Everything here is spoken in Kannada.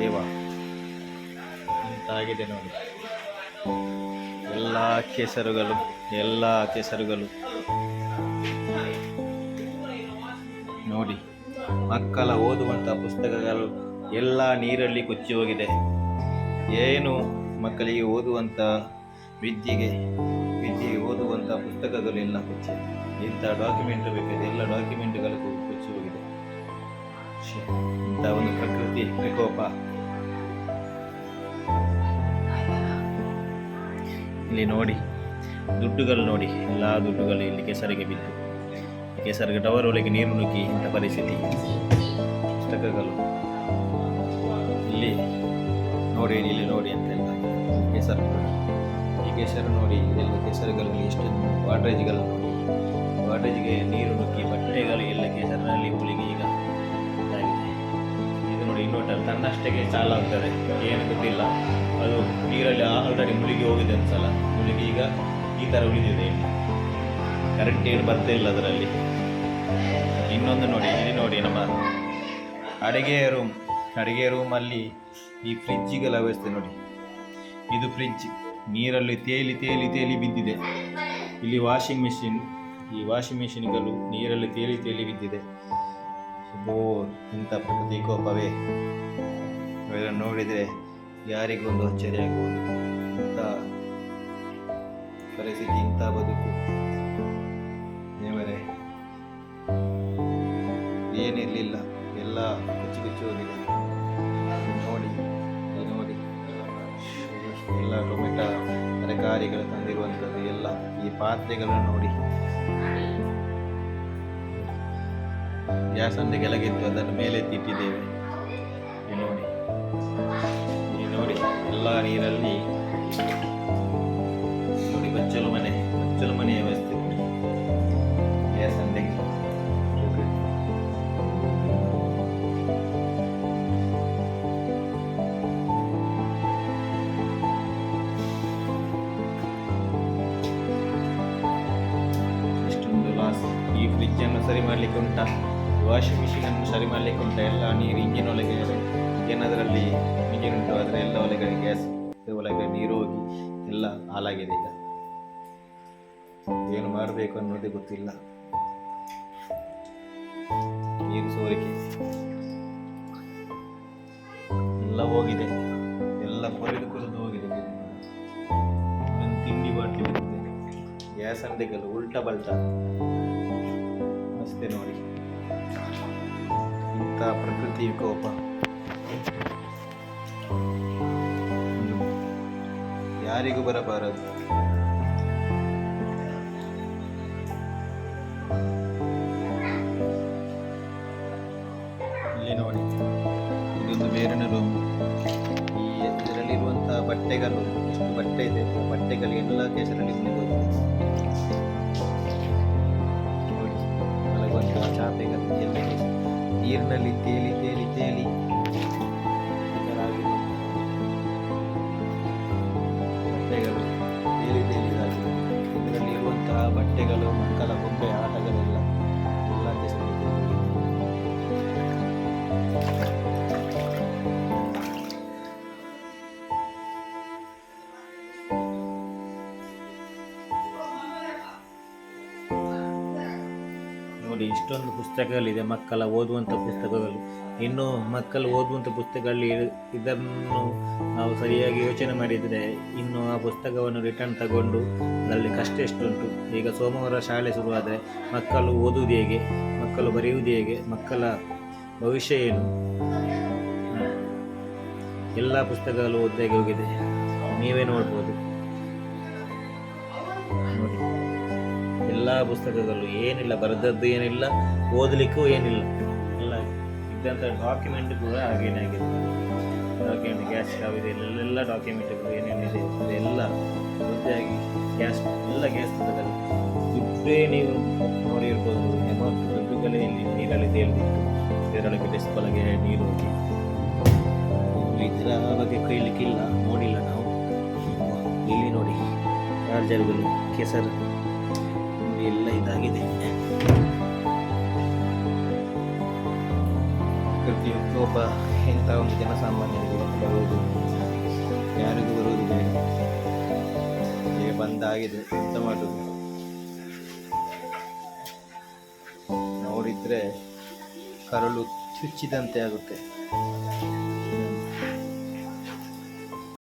ದೇವ ಇಂತಾಗಿದೆ ನೋಡಿ. ಎಲ್ಲ ಕೆಸರುಗಳು ನೋಡಿ. ಮಕ್ಕಳ ಓದುವಂಥ ಪುಸ್ತಕಗಳು ಎಲ್ಲ ನೀರಲ್ಲಿ ಕೊಚ್ಚಿ ಹೋಗಿದೆ. ಏನು ಮಕ್ಕಳಿಗೆ ಓದುವಂಥ ವಿದ್ಯೆಗೆ ಓದುವಂಥ ಪುಸ್ತಕಗಳೆಲ್ಲ ಕೊಚ್ಚಿ, ಇಂಥ ಡಾಕ್ಯುಮೆಂಟ್ ಬೇಕಿದೆ ಎಲ್ಲ ಡಾಕ್ಯುಮೆಂಟ್ಗಳು ಕೊಚ್ಚಿ ಹೋಗಿದೆ. ಇಂಥ ಒಂದು ಪ್ರಕೃತಿ ವಿಕೋಪ. ಇಲ್ಲಿ ನೋಡಿ ದುಡ್ಡುಗಳು ನೋಡಿ, ಎಲ್ಲ ದುಡ್ಡುಗಳು ಇಲ್ಲಿ ಕೆಸರಿಗೆ ಬಿದ್ದು, ಕೆಸರಿಗೆ ಟವರ್ ಒಳಗೆ ನೀರು ನುಗ್ಗಿ ಇಂಥ ಪರಿಸ್ಥಿತಿ. ಪುಸ್ತಕಗಳು ಇಲ್ಲಿ ನೋಡಿ ಅಂತೆಲ್ಲ ಕೆಸರು ನೋಡಿ. ಈ ಕೆಸರು ನೋಡಿ, ಎಲ್ಲ ಕೆಸರುಗಳಲ್ಲಿ ಎಷ್ಟು ವಾಟ್ರೇಜ್ಗಳು ನೋಡಿ. ವಾಟ್ರೇಜ್ಗೆ ನೀರು ನುಗ್ಗಿ ಬಟ್ಟೆಗಳು ಎಲ್ಲ ಕೆಸರಿನಲ್ಲಿ ಮುಳುಗಿ ಈಗ ಇದಾಗಿದೆ. ಇದು ನೋಡಿ ಇನ್ವರ್ಟರ್ ತನ್ನಷ್ಟಕ್ಕೆ ಚಾಲು ಆಗ್ತದೆ, ಏನು ಗೊತ್ತಿಲ್ಲ. ಅದು ನೀರಲ್ಲಿ ಆಲ್ರೆಡಿ ಮುಳುಗಿ ಹೋಗಿದೆ ಒಂದ್ಸಲ, ಮುಳುಗಿ ಈಗ ಈ ಥರ ಉಳಿದಿದೆ. ಇಲ್ಲಿ ಕರೆಂಟ್ ಏನು ಬರ್ತಾ ಇಲ್ಲ ಅದರಲ್ಲಿ. ಇನ್ನೊಂದು ನೋಡಿ, ಇಲ್ಲಿ ನೋಡಿ ನಮ್ಮ ಅಡುಗೆ ರೂಮಲ್ಲಿ ಈ ಫ್ರಿಜ್ಜಿಗಳ ವ್ಯವಸ್ಥೆ ನೋಡಿ. ಇದು ಫ್ರಿಜ್ ನೀರಲ್ಲಿ ತೇಲಿ ಬಿದ್ದಿದೆ. ಇಲ್ಲಿ ವಾಷಿಂಗ್ ಮಿಷಿನ್ಗಳು ನೀರಲ್ಲಿ ತೇಲಿ ಬಿದ್ದಿದೆ. ಇಂಥ ಪ್ರಕೃತಿ ಕೋಪವೇ ನೋಡಿದರೆ ಯಾರಿಗೊಂದು ಅಚ್ಚರಿಯಾಗುವುದು. ಇಂಥ ಪರಿಸ್ಥಿತಿ, ಇಂಥ ಬದುಕು ದೇವರೇ. ಏನಿರಲಿಲ್ಲ, ಎಲ್ಲ ಕುಚ್ಚಿ ಹೋಗಿದೆ. ನೋಡಿ ಎಲ್ಲ ಟೊಮೆಟೊ ತರಕಾರಿಗಳು ತಂದಿರುವಂಥದ್ದು ಎಲ್ಲ. ಈ ಪಾತ್ರೆಗಳನ್ನು ನೋಡಿ, ಗ್ಯಾಸ್ ಅಂದ್ರೆ ಕೆಳಗಿತ್ತು, ಅದನ್ನು ಮೇಲೆ ಎತ್ತಿಟ್ಟಿದ್ದೇವೆ. ನೋಡಿ ಎಲ್ಲ ನೀರಲ್ಲಿ ನೋಡಿ. ಬಚ್ಚಲು ಮನೆಯ ವ್ಯವಸ್ಥೆ ನೋಡಿ. ಗ್ಯಾಸ್ ಅಂದ್ರೆ ಈ ಫ್ರಿಜ್ಜನ್ನು ಸರಿ ಮಾಡಲಿಕ್ಕೆ ಉಂಟಾ, ವಾಷಿಂಗ್ ಮಿಷಿನನ್ನು ಸರಿ ಮಾಡಲಿಕ್ಕೆ ಉಂಟಾ? ಎಲ್ಲ ನೀರು ಇಂಜಿನ್ ಒಳಗೆ ಏನದರಲ್ಲಿ ಇಂಜಿನ್ ಉಂಟು, ಅದರ ಎಲ್ಲ ಒಳಗಡೆ ಗ್ಯಾಸ್ ಒಳಗೆ ನೀರು ಹೋಗಿ ಎಲ್ಲ ಹಾಳಾಗಿದೆ. ಈಗ ಏನು ಮಾಡಬೇಕು ಅನ್ನೋದೇ ಗೊತ್ತಿಲ್ಲ. ನೀರು ಸೋರಿಕೆ ಎಲ್ಲ ಹೋಗಿದೆ, ಎಲ್ಲ ಕೊರೆದು ಹೋಗಿದೆ. ತಿಂಡಿ ಬಾಟ್ಲಿ ಹೋಗಿದೆ, ಗ್ಯಾಸ್ ಅಂಗಡಿಗಳು ಉಲ್ಟಾ ಬಲ್ಟಾ ಅಷ್ಟೇ ನೋಡಿ. ಇಂಥ ಪ್ರಕೃತಿ ವಿಕೋಪ ಯಾರಿಗೂ ಬರಬಾರದು. ಇಲ್ಲಿ ನೋಡಿ, ಇದೊಂದು ಬೇರಿನ ರೂಮ್. ಇದರಲ್ಲಿರುವಂತಹ ಬಟ್ಟೆಗಳು, ಎಷ್ಟು ಬಟ್ಟೆ ಇದೆ, ಬಟ್ಟೆಗಳು ಎಲ್ಲ ಕೆಸರಲ್ಲಿ ಮುಳುಗೋಗಿದೆ. ಚಾಪೆಗಳು ಎಲ್ಲ ನೀರಿನಲ್ಲಿ ತೇಲಿ ಬಟ್ಟೆಗಳು ತೇಲಿದಾಗಿದೆ. ಇದರಲ್ಲಿರುವಂತಹ ಬಟ್ಟೆಗಳು, ಮಕ್ಕಳ ಬೊಂಬೆ ಆಟಗಳೆಲ್ಲ ನೋಡಿ. ಇಷ್ಟೊಂದು ಪುಸ್ತಕಗಳಿದೆ, ಮಕ್ಕಳ ಓದುವಂಥ ಪುಸ್ತಕಗಳು. ಇನ್ನು ಮಕ್ಕಳು ಓದುವಂಥ ಪುಸ್ತಕಗಳಲ್ಲಿ ಇದನ್ನು ನಾವು ಸರಿಯಾಗಿ ಯೋಚನೆ ಮಾಡಿದರೆ ಇನ್ನು ಆ ಪುಸ್ತಕವನ್ನು ರಿಟರ್ನ್ ತಗೊಂಡು ಅದರಲ್ಲಿ ಕಷ್ಟ ಎಷ್ಟುಂಟು. ಈಗ ಸೋಮವಾರ ಶಾಲೆ ಶುರುವಾದರೆ ಮಕ್ಕಳು ಓದುವುದು ಹೇಗೆ, ಮಕ್ಕಳು ಬರೆಯುವುದು ಹೇಗೆ, ಮಕ್ಕಳ ಭವಿಷ್ಯ ಏನು, ಎಲ್ಲ ಪುಸ್ತಕಗಳು ಓದಾಗಿ ಹೋಗಿದೆ. ನೀವೇ ನೋಡ್ಬೋದು ನೋಡಿ. ಎಲ್ಲ ಪುಸ್ತಕಗಳು ಏನಿಲ್ಲ, ಬರೆದದ್ದು ಏನಿಲ್ಲ, ಓದಲಿಕ್ಕೂ ಏನಿಲ್ಲ. ಎಲ್ಲ ಇದ್ದಂಥ ಡಾಕ್ಯುಮೆಂಟ್ ಕೂಡ ಹಾಗೇನೆ ಆಗಿದೆ. ಡಾಕ್ಯುಮೆಂಟ್ ಗ್ಯಾಸ್ ಸ್ಟವ್ ಇದೆ, ಎಲ್ಲ ಡಾಕ್ಯುಮೆಂಟ್ಗಳು ಏನೇನಿದೆ ಅದೆಲ್ಲ ಒದ್ದಾಗಿ ಗ್ಯಾಸ್ ಪುಸ್ತಕಗಳು. ದುಡ್ಡೇ ನೀವು ನೋಡಿರ್ಬೋದು, ಅಮೌಂಟ್ ದುಡ್ಡುಗಳೇ ಇಲ್ಲಿ ನೀರಲ್ಲಿ ತೇಲಿದಿತ್ತು. ಇದರೊಳಗೆ ಡೆಸ್ಕ್ ಒಳಗೆ ನೀರು ಹೋಗಿ ಇದರ ಬಗ್ಗೆ ಕೈಲಿಕ್ಕಿಲ್ಲ, ನೋಡಿಲ್ಲ ನಾವು. ಇಲ್ಲಿ ನೋಡಿ ಚಾರ್ಜರ್ಗಳು, ಕೆಸರು ಎಲ್ಲ ಇದಾಗಿದೆ. ಪ್ರಕೃತಿ ವಿಕೋಪ ಇಂಥ ಒಂದು ಜನಸಾಮಾನ್ಯರಿಗೆ ಬರುವುದು ಯಾರಿಗೂ ಬರುವುದಿಲ್ಲ. ಈಗ ಬಂದಾಗಿದೆ, ಎಂತ ಮಾಡುವುದು? ನೋಡಿದ್ರೆ ಕರಳು ಚುಚ್ಚಿದಂತೆ ಆಗುತ್ತೆ.